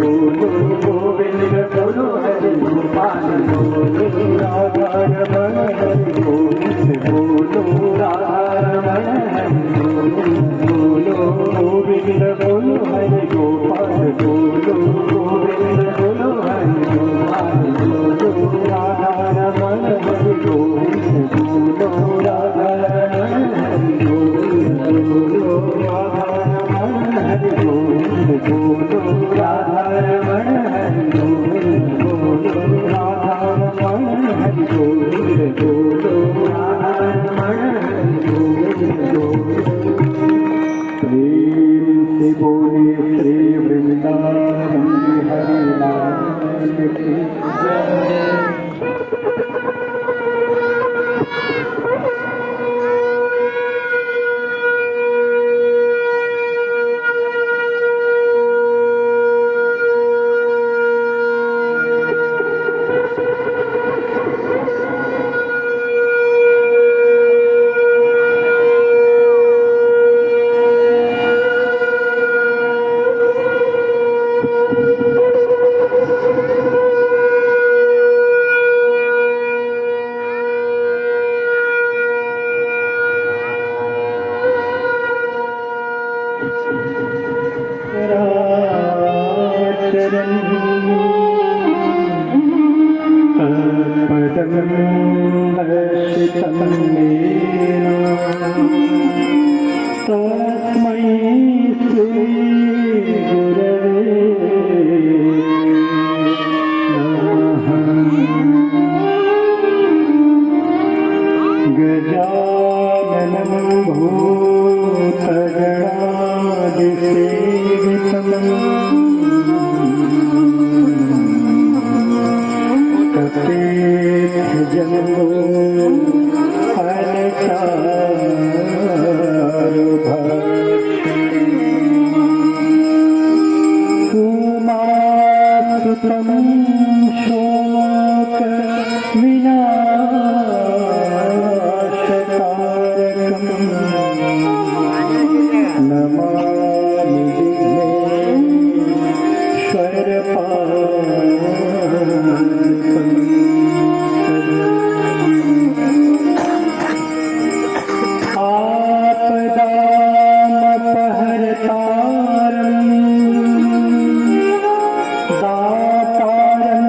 बोलो गोविंद बोलो हरि गोपाल बोलो राधा रमण हरि गोविंद बोलो राधा रमण हरि बोलो गोविंद बोलो हरि गोपाल बोलो गोविंद बोलो हरि गोपाल बोलो राधा रमण हरि गोविंद बोलो राधा रमण हरि गोविंद बोलो राधा रमण हरि गोविंद बोलो राधा रमण हरि गोविंद बोलो राधा रमण हरि गोविंद बोलो राधा रमण हरि गोविंद बोलो प्रेम से बोले श्री वृंदावन हरि लाल की जय। दातारं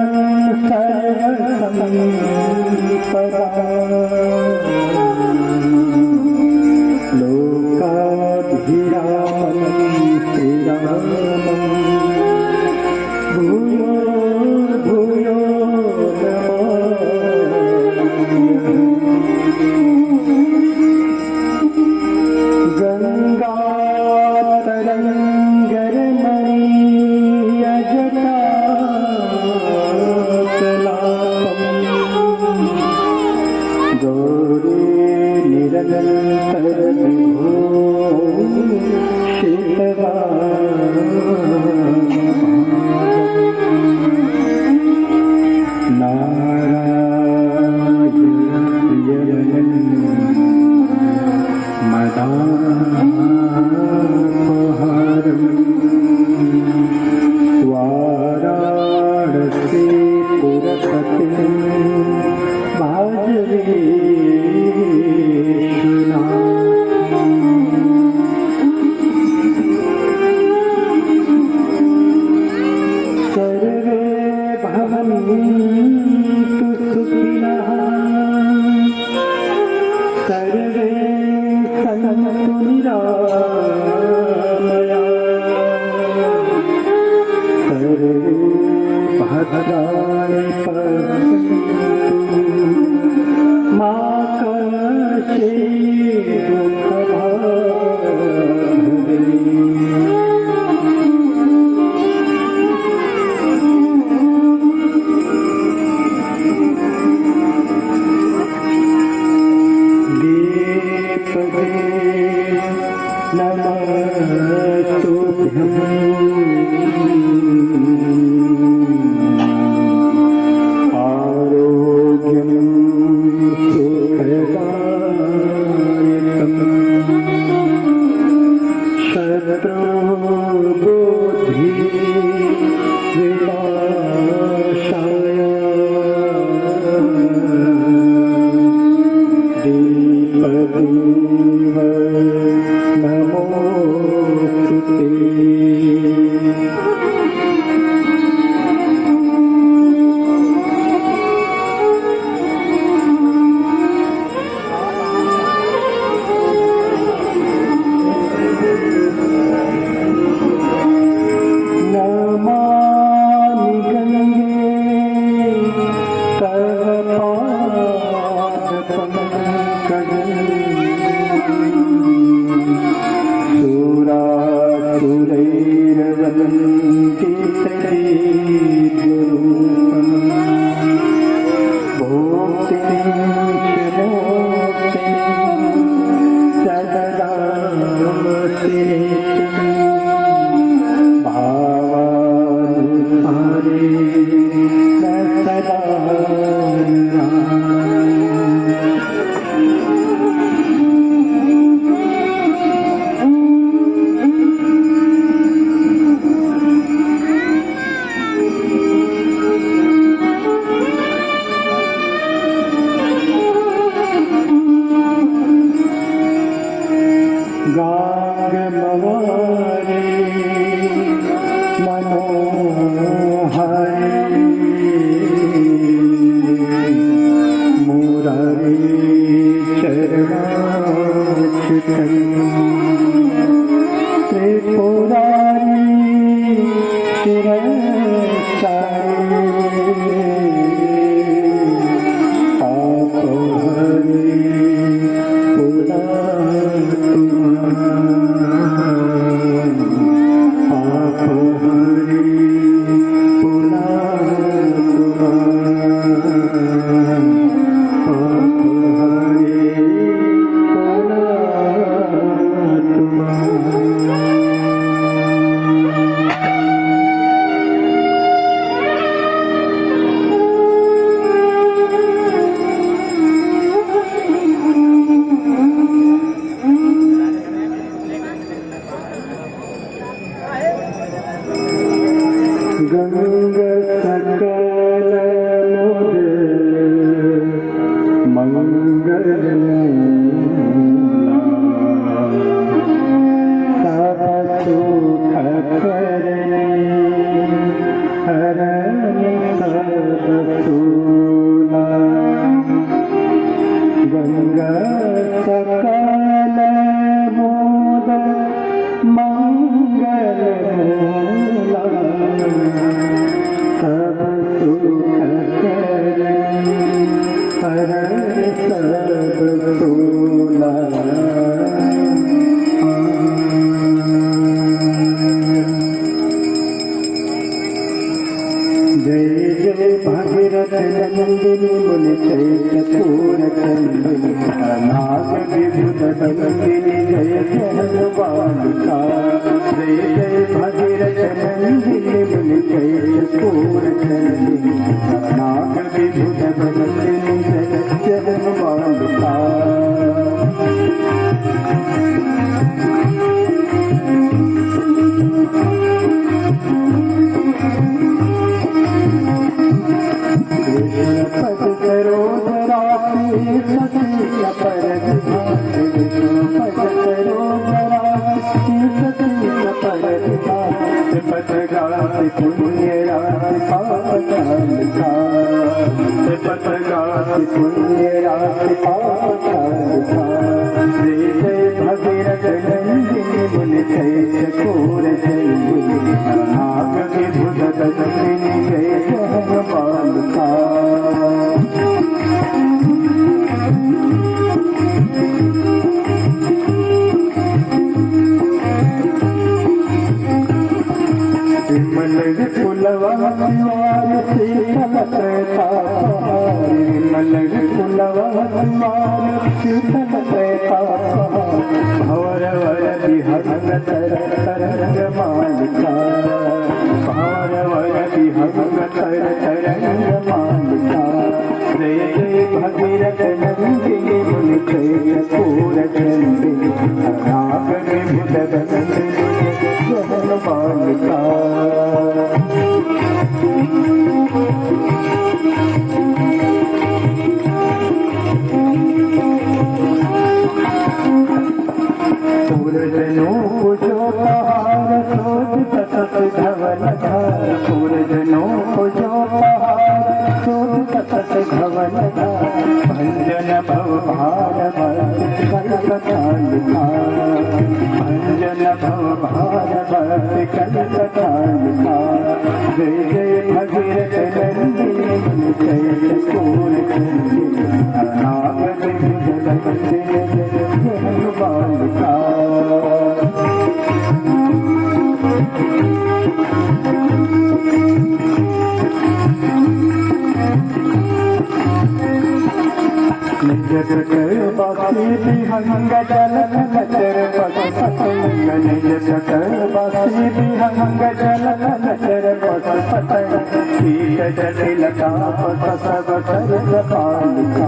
विहंग जल नचर पट पतंग निज जट बासी विहंग जल नचर पट पतंग कीट जटिल ताप सब सर्ग पालिका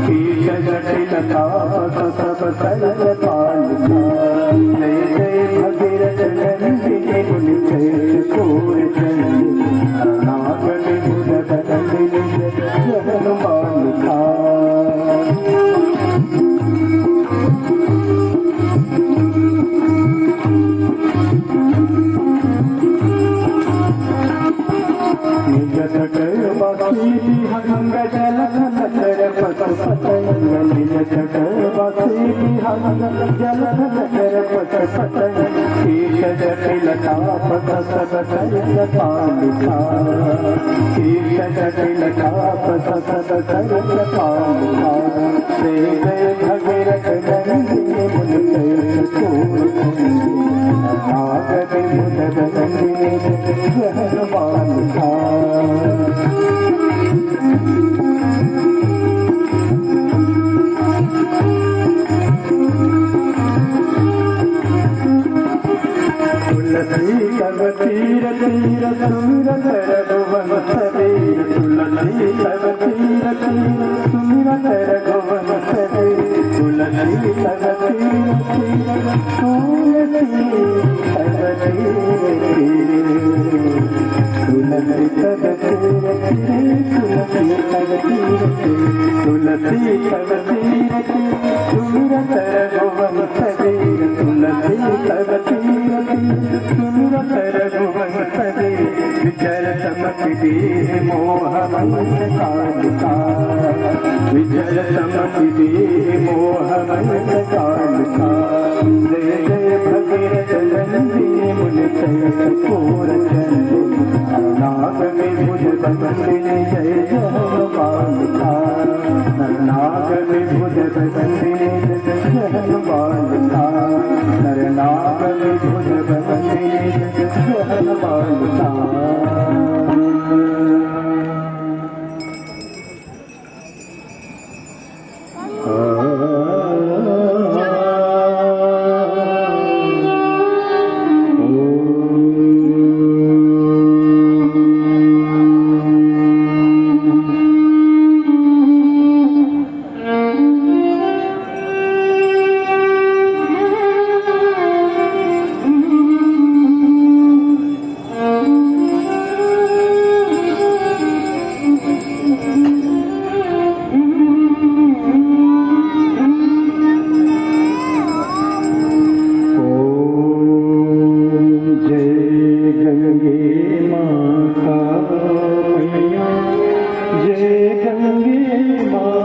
कीट जटिल ताप सब सर्ग पालिका जय जय भगीरथ नंदिनी मुनि सूर चंडी नागन मुद नंदिनी जगन मालिका बासी विहंग जल नचर पट पतंग निज जट बासी विहंग जल नचर पट पतंग कीट जटिल ताप सब सर्ग पालिका कीट जटिल ताप सब सर्ग पालिका जय जय भगीरथ नंदिनी मुनि सूर चंडी नागन मुद नंदिनी जगन मालिका तुलसी तब तीर तीर सुमिरत रघुवन सबीर तुलसी तब तीर तीर सुमिरत रघुवन सबीर तुलसी तब तीर तीर तुलसी तब तीर तुलसी तब तीर तुलसी तब तीर तुलसी तब तीर सुमिरत रघुवन सबीर तुलसी तब तीर सुमिरत रघुवन सबीर विजय चमक देह मोह मन कालिका विजय चमक देह मोह मन कालिका जय जय भगीरथ नंदिनी मुनि सूर चंडी नाग में भुज बंदिनी जय जय मालिका नाग में भुज बंदिनी जय जय मालिका नाग में भुज बंदिनी जय जय मालिका जय गंगे माता